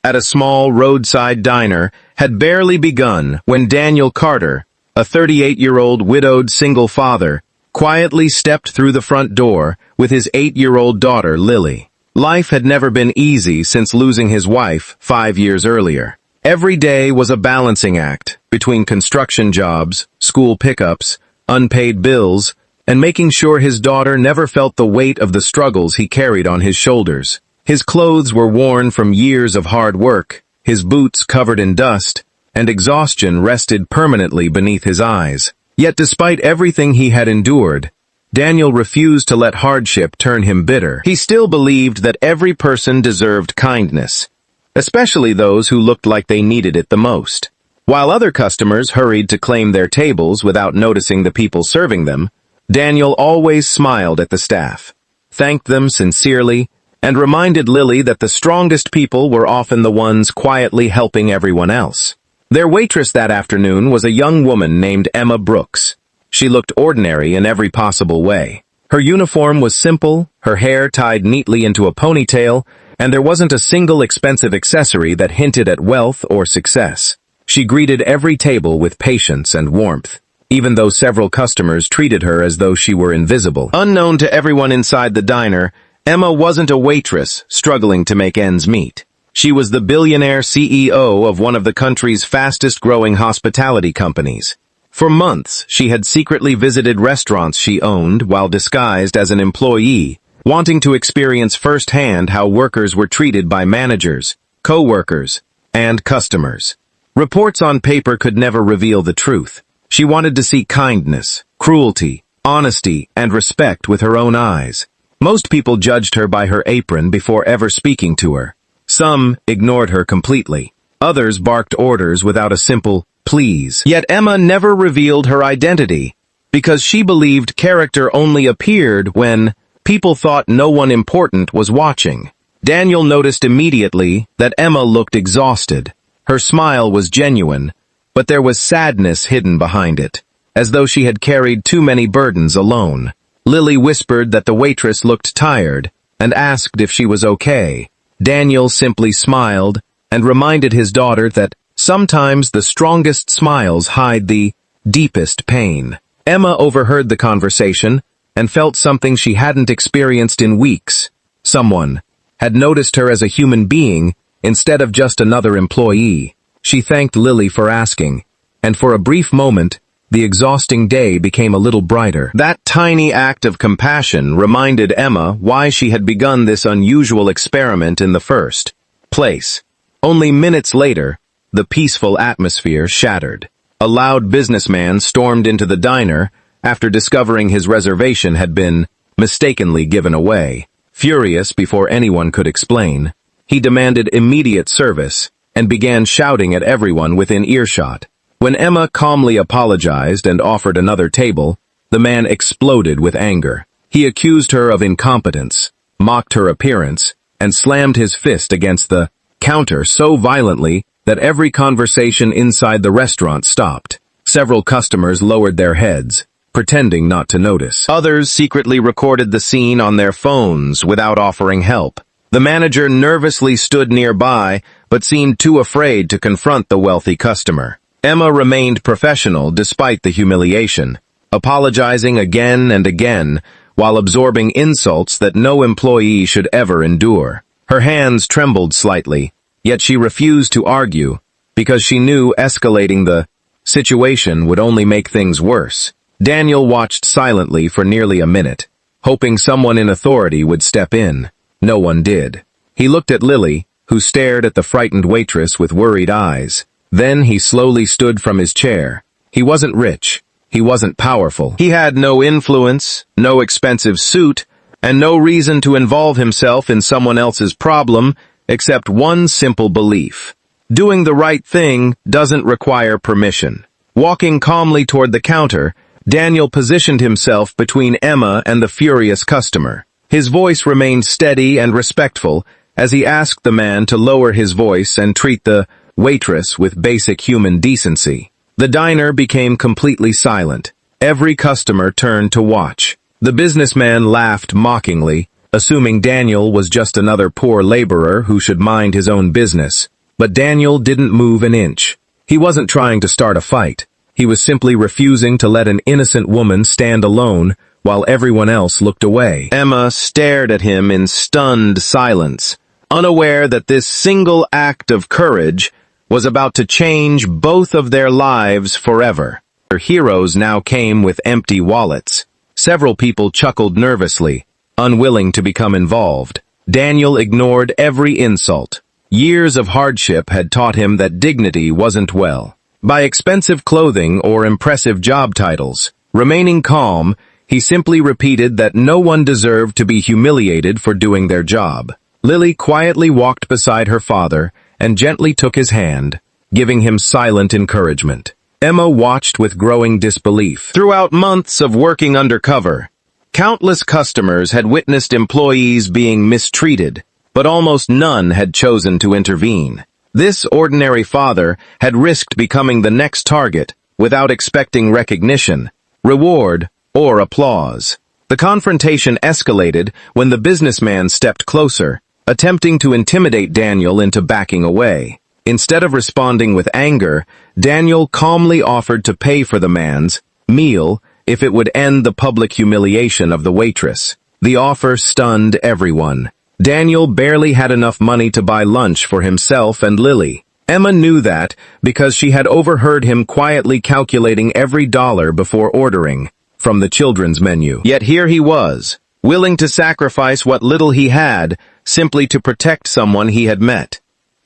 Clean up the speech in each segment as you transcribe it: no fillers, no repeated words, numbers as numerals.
at a small roadside diner had barely begun when Daniel Carter, a 38-year-old widowed single father, quietly stepped through the front door with his 8-year-old daughter, Lily. Life had never been easy since losing his wife 5 years earlier. Every day was a balancing act between construction jobs, school pickups, unpaid bills, and making sure his daughter never felt the weight of the struggles he carried on his shoulders. His clothes were worn from years of hard work, his boots covered in dust, and exhaustion rested permanently beneath his eyes. Yet despite everything he had endured, Daniel refused to let hardship turn him bitter. He still believed that every person deserved kindness, especially those who looked like they needed it the most. While other customers hurried to claim their tables without noticing the people serving them, Daniel always smiled at the staff, thanked them sincerely, and reminded Lily that the strongest people were often the ones quietly helping everyone else. Their waitress that afternoon was a young woman named Emma Brooks. She looked ordinary in every possible way. Her uniform was simple, her hair tied neatly into a ponytail, and there wasn't a single expensive accessory that hinted at wealth or success. She greeted every table with patience and warmth, even though several customers treated her as though she were invisible. Unknown to everyone inside the diner, Emma wasn't a waitress struggling to make ends meet. She was the billionaire CEO of one of the country's fastest-growing hospitality companies. For months, she had secretly visited restaurants she owned while disguised as an employee, wanting to experience firsthand how workers were treated by managers, co-workers, and customers. Reports on paper could never reveal the truth. She wanted to see kindness, cruelty, honesty, and respect with her own eyes. Most people judged her by her apron before ever speaking to her. Some ignored her completely. Others barked orders without a simple please. Yet Emma never revealed her identity, because she believed character only appeared when people thought no one important was watching. Daniel noticed immediately that Emma looked exhausted. Her smile was genuine, but there was sadness hidden behind it, as though she had carried too many burdens alone. Lily whispered that the waitress looked tired and asked if she was okay. Daniel simply smiled and reminded his daughter that sometimes the strongest smiles hide the deepest pain. Emma overheard the conversation and felt something she hadn't experienced in weeks. Someone had noticed her as a human being instead of just another employee. She thanked Lily for asking, and for a brief moment, the exhausting day became a little brighter. That tiny act of compassion reminded Emma why she had begun this unusual experiment in the first place. Only minutes later, the peaceful atmosphere shattered. A loud businessman stormed into the diner after discovering his reservation had been mistakenly given away. Furious before anyone could explain, he demanded immediate service and began shouting at everyone within earshot. When Emma calmly apologized and offered another table, the man exploded with anger. He accused her of incompetence, mocked her appearance, and slammed his fist against the counter so violently that every conversation inside the restaurant stopped. Several customers lowered their heads, pretending not to notice. Others secretly recorded the scene on their phones without offering help. The manager nervously stood nearby, but seemed too afraid to confront the wealthy customer. Emma remained professional despite the humiliation, apologizing again and again while absorbing insults that no employee should ever endure. Her hands trembled slightly, yet she refused to argue because she knew escalating the situation would only make things worse. Daniel watched silently for nearly a minute, hoping someone in authority would step in. No one did. He looked at Lily, who stared at the frightened waitress with worried eyes. Then he slowly stood from his chair. He wasn't rich. He wasn't powerful. He had no influence, no expensive suit, and no reason to involve himself in someone else's problem except one simple belief. Doing the right thing doesn't require permission. Walking calmly toward the counter, Daniel positioned himself between Emma and the furious customer. His voice remained steady and respectful as he asked the man to lower his voice and treat the waitress with basic human decency. The diner became completely silent. Every customer turned to watch. The businessman laughed mockingly, assuming Daniel was just another poor laborer who should mind his own business. But Daniel didn't move an inch. He wasn't trying to start a fight. He was simply refusing to let an innocent woman stand alone while everyone else looked away. Emma stared at him in stunned silence, unaware that this single act of courage was about to change both of their lives forever. Their heroes now came with empty wallets. Several people chuckled nervously, unwilling to become involved. Daniel ignored every insult. Years of hardship had taught him that dignity wasn't well by expensive clothing or impressive job titles. Remaining calm, he simply repeated that no one deserved to be humiliated for doing their job. Lily quietly walked beside her father and gently took his hand, giving him silent encouragement. Emma watched with growing disbelief. Throughout months of working undercover, countless customers had witnessed employees being mistreated, but almost none had chosen to intervene. This ordinary father had risked becoming the next target without expecting recognition, reward, or applause. The confrontation escalated when the businessman stepped closer, attempting to intimidate Daniel into backing away. Instead of responding with anger, Daniel calmly offered to pay for the man's meal if it would end the public humiliation of the waitress. The offer stunned everyone. Daniel barely had enough money to buy lunch for himself and Lily. Emma knew that because she had overheard him quietly calculating every dollar before ordering from the children's menu. Yet here he was, willing to sacrifice what little he had simply to protect someone he had met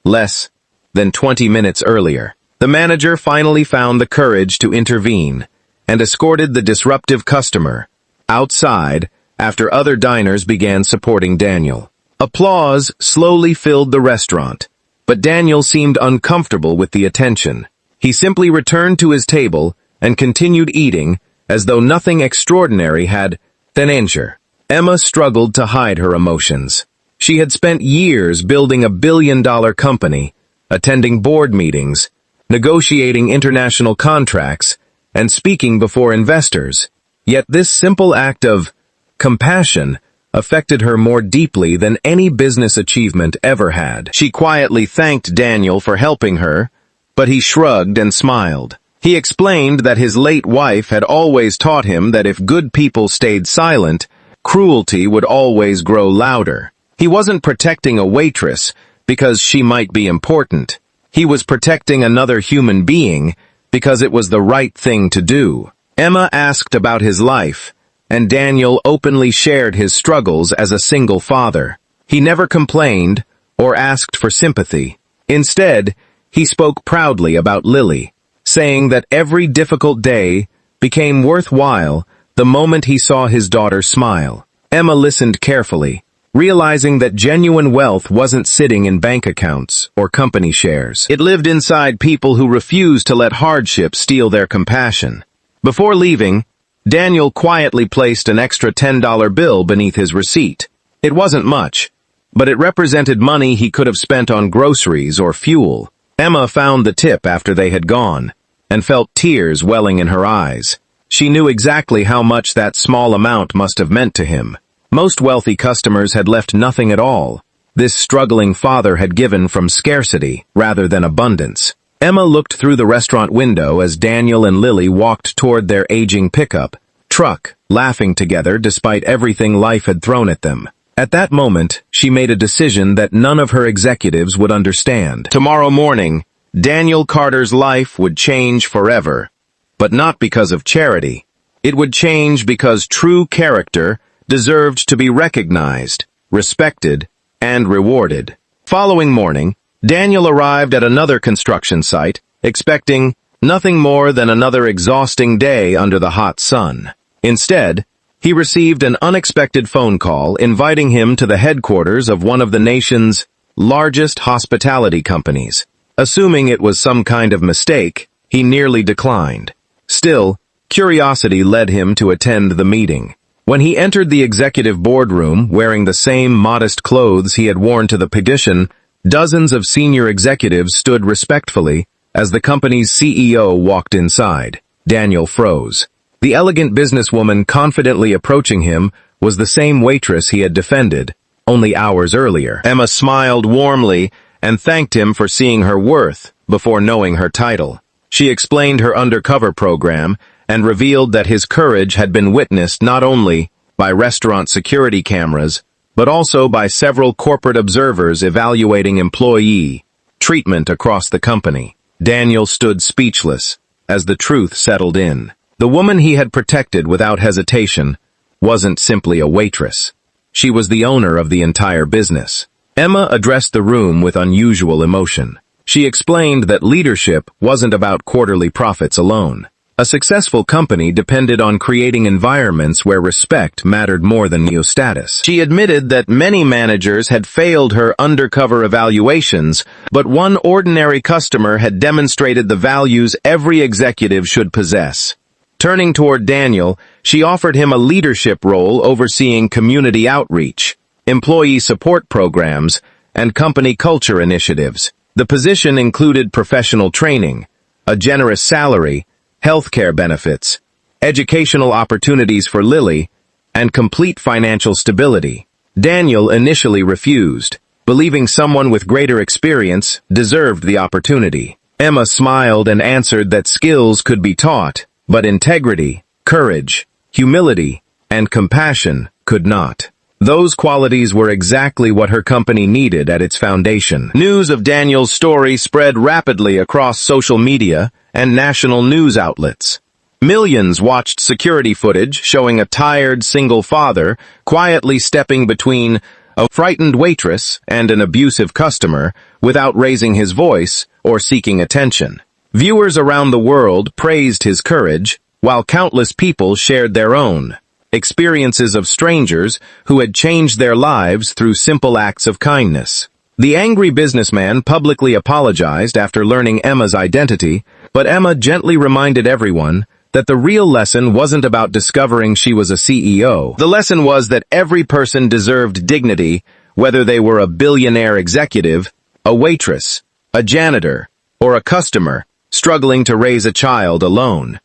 less than 20 minutes earlier. The manager finally found the courage to intervene and escorted the disruptive customer outside after other diners began supporting Daniel. Applause slowly filled the restaurant, but Daniel seemed uncomfortable with the attention. He simply returned to his table and continued eating as though nothing extraordinary had occurred. Emma struggled to hide her emotions. She had spent years building a billion-dollar company, attending board meetings, negotiating international contracts, and speaking before investors. Yet this simple act of compassion affected her more deeply than any business achievement ever had. She quietly thanked Daniel for helping her, but he shrugged and smiled. He explained that his late wife had always taught him that if good people stayed silent, cruelty would always grow louder. He wasn't protecting a waitress because she might be important. He was protecting another human being because it was the right thing to do. Emma asked about his life, and Daniel openly shared his struggles as a single father. He never complained or asked for sympathy. Instead, he spoke proudly about Lily, saying that every difficult day became worthwhile the moment he saw his daughter smile. Emma listened carefully, realizing that genuine wealth wasn't sitting in bank accounts or company shares. It lived inside people who refused to let hardship steal their compassion. Before leaving, Daniel quietly placed an extra $10 bill beneath his receipt. It wasn't much, but it represented money he could have spent on groceries or fuel. Emma found the tip after they had gone, and felt tears welling in her eyes. She knew exactly how much that small amount must have meant to him. Most wealthy customers had left nothing at all. This struggling father had given from scarcity rather than abundance. Emma looked through the restaurant window as Daniel and Lily walked toward their aging pickup truck, laughing together despite everything life had thrown at them. At that moment, she made a decision that none of her executives would understand. Tomorrow morning, Daniel Carter's life would change forever, but not because of charity. It would change because true character deserved to be recognized, respected, and rewarded. Following morning, Daniel arrived at another construction site, expecting nothing more than another exhausting day under the hot sun. Instead, he received an unexpected phone call inviting him to the headquarters of one of the nation's largest hospitality companies. Assuming it was some kind of mistake, he nearly declined. Still, curiosity led him to attend the meeting. When he entered the executive boardroom wearing the same modest clothes he had worn to the petition, dozens of senior executives stood respectfully as the company's CEO walked inside. Daniel froze. The elegant businesswoman confidently approaching him was the same waitress he had defended only hours earlier. Emma smiled warmly and thanked him for seeing her worth before knowing her title. She explained her undercover program and revealed that his courage had been witnessed not only by restaurant security cameras, but also by several corporate observers evaluating employee treatment across the company. Daniel stood speechless as the truth settled in. The woman he had protected without hesitation wasn't simply a waitress. She was the owner of the entire business. Emma addressed the room with unusual emotion. She explained that leadership wasn't about quarterly profits alone. A successful company depended on creating environments where respect mattered more than new status. She admitted that many managers had failed her undercover evaluations, but one ordinary customer had demonstrated the values every executive should possess. Turning toward Daniel, she offered him a leadership role overseeing community outreach, employee support programs, and company culture initiatives. The position included professional training, a generous salary, healthcare benefits, educational opportunities for Lily, and complete financial stability. Daniel initially refused, believing someone with greater experience deserved the opportunity. Emma smiled and answered that skills could be taught, but integrity, courage, humility, and compassion could not. Those qualities were exactly what her company needed at its foundation. News of Daniel's story spread rapidly across social media and national news outlets. Millions watched security footage showing a tired single father quietly stepping between a frightened waitress and an abusive customer without raising his voice or seeking attention. Viewers around the world praised his courage, while countless people shared their own experiences of strangers who had changed their lives through simple acts of kindness. The angry businessman publicly apologized after learning Emma's identity, but Emma gently reminded everyone that the real lesson wasn't about discovering she was a CEO. The lesson was that every person deserved dignity, whether they were a billionaire executive, a waitress, a janitor, or a customer struggling to raise a child alone.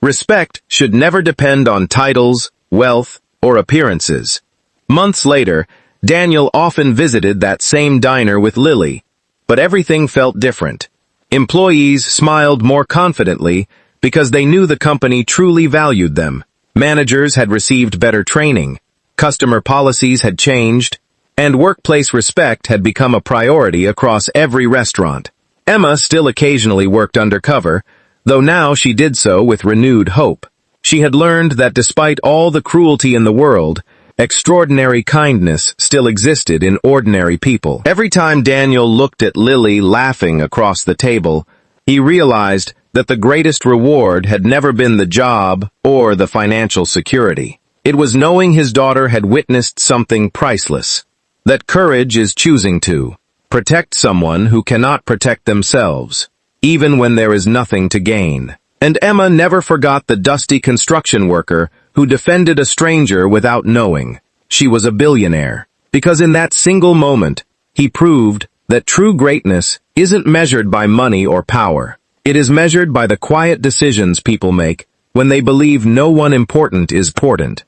Respect should never depend on titles, wealth, or appearances. Months later, Daniel often visited that same diner with Lily, but everything felt different. Employees smiled more confidently because they knew the company truly valued them. Managers had received better training, customer policies had changed, and workplace respect had become a priority across every restaurant. Emma still occasionally worked undercover, though now she did so with renewed hope. She had learned that despite all the cruelty in the world, extraordinary kindness still existed in ordinary people. Every time Daniel looked at Lily laughing across the table, he realized that the greatest reward had never been the job or the financial security. It was knowing his daughter had witnessed something priceless, that courage is choosing to protect someone who cannot protect themselves, even when there is nothing to gain. And Emma never forgot the dusty construction worker who defended a stranger without knowing she was a billionaire. Because in that single moment, he proved that true greatness isn't measured by money or power. It is measured by the quiet decisions people make when they believe no one important is important.